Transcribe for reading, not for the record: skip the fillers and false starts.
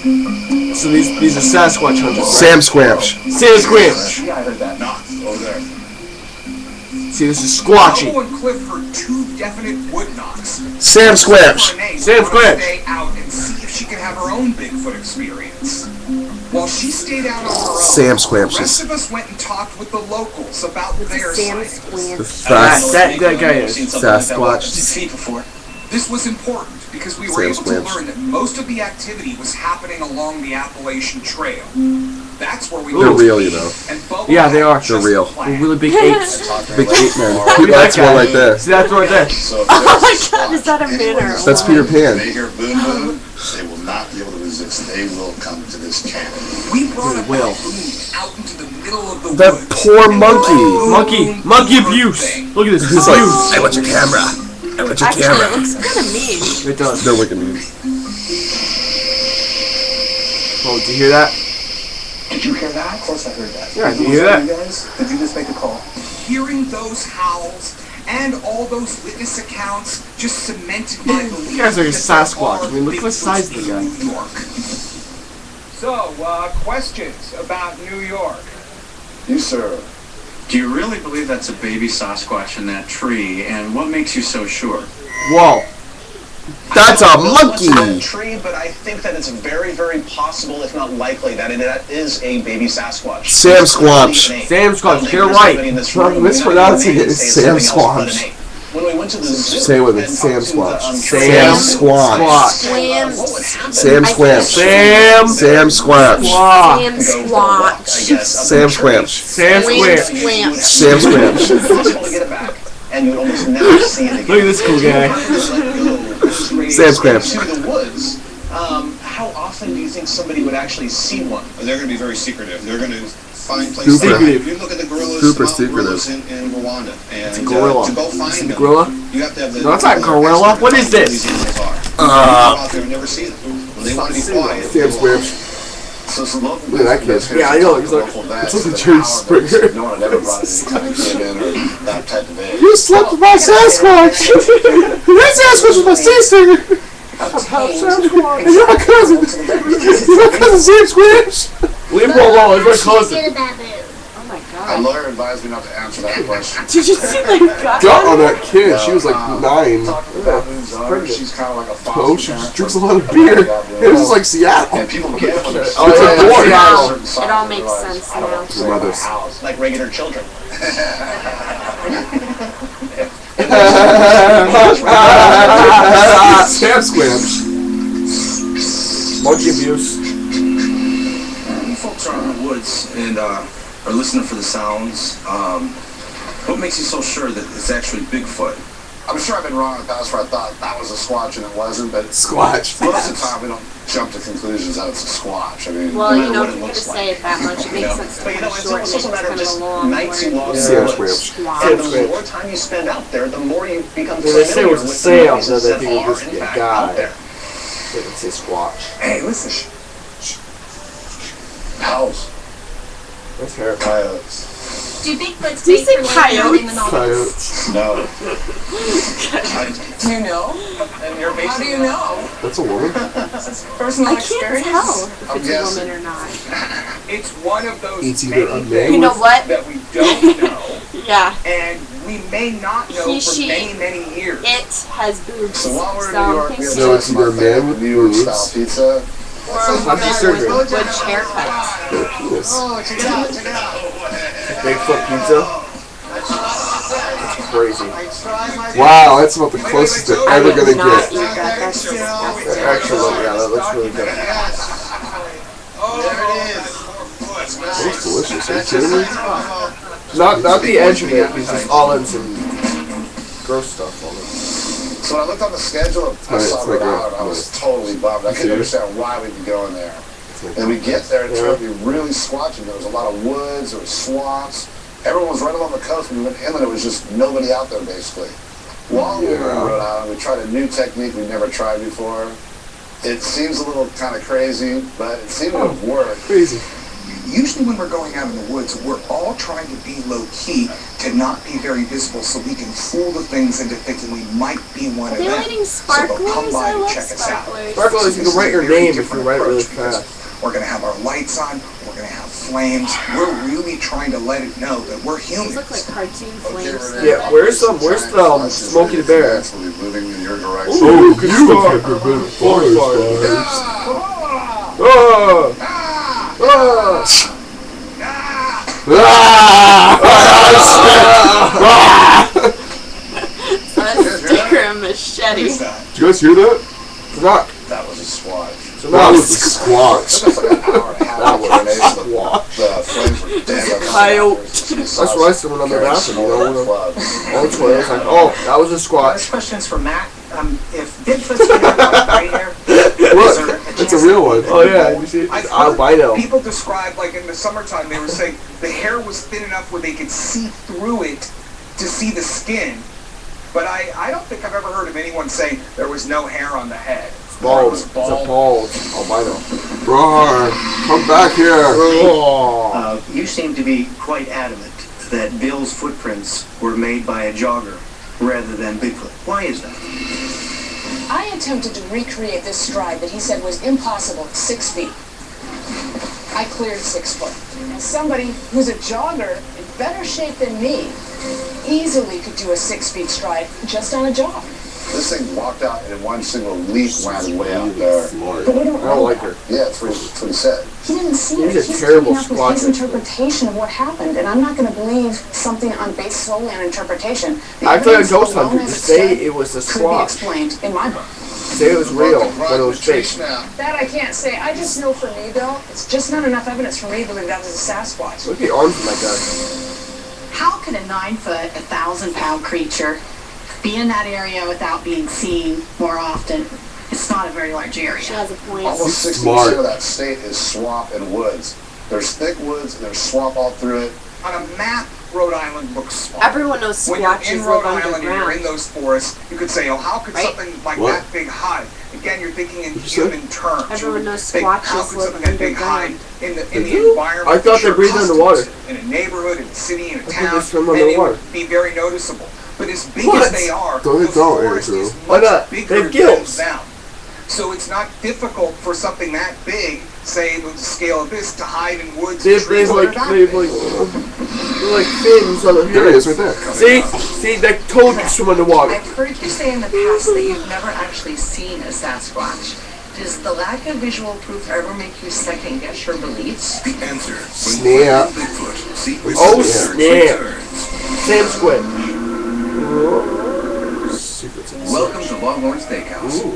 So these are Sasquatch hunters, right? Samsquamptch. Samsquamptch. Yeah, I heard that. Not over there. See, this is Squatchy. Bubble and Cliff heard 2 definite wood knocks. Samsquamptch. Samsquamptch. Stay out and see if she can have her own Bigfoot experience. While she stayed out on her own, Samsquamptch. the rest of us went and talked with the locals about their sightings. That guy is Sasquatch. 6 feet before. This was important because we were able to learn that most of the activity was happening along the Appalachian Trail. That's where we They're real, you know. Yeah, they are. They're real. They're really big apes. Big ape man. Look at That's that guy. one right there. See, that's right there. Oh my God, is that a man or That's Peter Pan. They hear boom boom, they will not be able to resist. They will come to this camp. We brought a Will. baboon out into the middle of the That woods. poor monkey. Monkey abuse. Look at this. He's like, Abuse. I want your camera. I want your Actually, it camera. looks kind of mean. It does. They're wicked mean. Oh, did you hear that? Did you hear that? Of course I heard that. Yeah, did you hear that? You guys? Did you just make a call? Hearing those howls and all those witness accounts just cemented my belief. You guys are a that there Sasquatch. are I mean, look at the Bigfoots size of the in guy. New York. So, questions about New York? You, sir. Do you really believe that's a baby Sasquatch in that tree? And what makes you so sure? Whoa. That's a It's not a monkey. tree, but I think that it's very, very possible, if not likely, that it is a baby Sasquatch. Samsquamptch. Samsquamptch, you're right. I'm mispronouncing it. It's Samsquamptch. When we went to the zoo, Say it with it. and talked to the, Samsquampch. curators- Samsquamptch. Sam. Samsquamptch. Squatch. Samsquamptch. Samsquamptch. Samsquamptch. It's impossible to get it back, and you would almost never see it again. Look at this cool guy. Samsquamptch. To the woods. How often do you think somebody would actually see one? They're going to be very secretive. They're going to find places. Super. If you look at the gorillas, Super mountain gorillas secretive. in Rwanda, and It's a gorilla. to go find Is it a them, gorilla? you have to have the. No, it's not a gorilla. What is this? You go out there and never see them. When they want to be quiet. Samsquamptch. So some local Look at that kid. Yeah, I know. He's like, it's like a Jerry Springer. No one had ever brought any kind of kid in or that type of age. You slept with my Sasquatch. That Sasquatch was my sister. And you're my cousin. You're my cousin Samsquamptch. Leave him alone. He's my cousin. Oh my A God. lawyer advised me not to answer that question. Did you see that Got guy? on that kid. She was like 9. She's kind of like a foster Oh, she parent. drinks a lot of beer. It was just like Seattle. And people get it when they're Oh, yeah, certain yeah. size It all of makes their sense lives. I don't now. want to say Your mother's. my house. Like regular children. Samsquamptch. Monkey abuse. You folks are in the woods and are listening for the sounds. What makes you so sure that it's actually Bigfoot? I'm sure I've been wrong in the past where I thought that was a squatch and it wasn't, but Squatch. most of the time we don't jump to conclusions that it's a squatch. I mean, Well, no you matter know, what if it you're going to looks say like. it that much, it makes sense to But you kind know, of it's shorten it. also a It's matter of kind of just a long nights you word. walk Yeah. through the Samsquamptch. woods. Wow. And the more time you spend out there, the more you become They say it familiar was with Sam, the so noises that that he would are just in be a fact guy. out there. They would say Squatch. Hey, listen. Owls, That's her. coyotes. Do Bigfoots Do you say stay for like coyotes? in the mountains? Coyotes. No. Do you know? And you're How do you basically know? That's a woman. Personal I can't tell if I'm it's a guessing. woman or not. It's one of those It's either many a man things You know what? that we don't know, Yeah. and we may not know He, for she, many, many years. It has boobs. So while we're in So New York, I'm we have So it's either a man with New York boobs. style pizza. or a woman surgery. with good haircuts. Penis. Oh, check it out, check it out. Bigfoot pizza. That's crazy. Wow, that's about the closest they're I ever would gonna not get. eat that. That's disgusting. Actually, yeah, that looks really good. That looks delicious. Are you kidding me? Not the edge of it. It's just all in some gross stuff on it. So when I looked on the schedule, I Right, saw it's Rhode like a- Island. I was totally bummed. I couldn't understand why we'd be going there. And we get there, and it turned out to be really squatchy. There was a lot of woods, there was swamps. Everyone was right along the coast. When we went inland, it was just nobody out there, basically. While we were in Rhode Island, we tried a new technique we'd never tried before. It seems a little kind of crazy, but it seemed to have worked. Crazy. usually when we're going out in the woods, we're all trying to be low-key, to not be very visible, so we can fool the things into thinking we might be one Are of they them. lighting So they'll come sparklers? by I and love check us out. sparklers. Sparklers, you can write your name if you write really fast. We're going to have our lights on, we're going to have flames. We're really trying to let it know that we're These humans. look like cartoon flames. Yeah, where's the Smokey the Bear? Will be moving in your direction. Ooh, good start. Forest fire. Oh! Oh! A sticker and machete. Did you guys hear that? Knock. That was a squatch. That was a squatch. That's like an hour and a half before the flames were dead. Coyote. That's what I said when I'm in the bathroom, you know, all the toilets, like, oh, that was a This squatch. question's for Matt. If Bigfoot's been around right here, What? It's a real one. Oh yeah, you see, it's I've heard albino. people describe, like in the summertime, they were saying the hair was thin enough where they could see through it to see the skin. But I don't think I've ever heard of anyone saying there was no hair on the head. Bald. It's a bald albino. Roar, come back here. Oh. You seem to be quite adamant that Bill's footprints were made by a jogger rather than Bigfoot. Why is that? I attempted to recreate this stride that he said was impossible at 6 feet. I cleared 6 foot. And somebody who's a jogger in better shape than me easily could do a 6 feet stride just on a jog. This thing walked out and in one single leap wound way out there. But we don't I know don't like that. her. Yeah, that's what he said. He didn't see He's it. a He's terrible coming up with his squatcher. interpretation of what happened, and I'm not going to believe something based solely on interpretation. The I played a evidence ghost alone hunter to as it say stood it was a could be squatch. explained in my book. Say it was real, but it was fake. That I can't say. I just know for me, Bill, it's just not enough evidence for me to believe that was a Sasquatch. Look at the arms of that guy. How can a 9-foot, 1,000-pound creature be in that area without being seen more often? It's not a very large area. She has a point. Almost 60% of that state is swamp and woods. There's thick woods and there's swamp all through it. On a map, Rhode Island looks small. Everyone knows When you're squatches in live Rhode Island and you're in underground. those forests, you could say, oh, how could Right? something like What? that big hide? Again, you're thinking in What'd you say? human terms. Everyone knows Think, how squatches could live something that big underground. hide in the environment? I thought that they you're breathed accustomed underwater. to? In a neighborhood, in a city, in a think town, they swim and it underwater. would be very noticeable. But as big What? as they are, No, they the don't, forest Andrew. is Why much not? They bigger have than gills. them. So it's not difficult for something that big, say the scale of this, to hide in woods They and have trees that are like, that they have big. like fins on their There he is, right heads. there. See, they told you to swim underwater. I've heard you say in the past that you've never actually seen a Sasquatch. Does the lack of visual proof ever make you second guess your beliefs? The answer. Snap. Bigfoot. Secret Oh, Returns snap. returns. Samsquamptch. Secrets. Welcome to Longhorn Steakhouse. Ooh.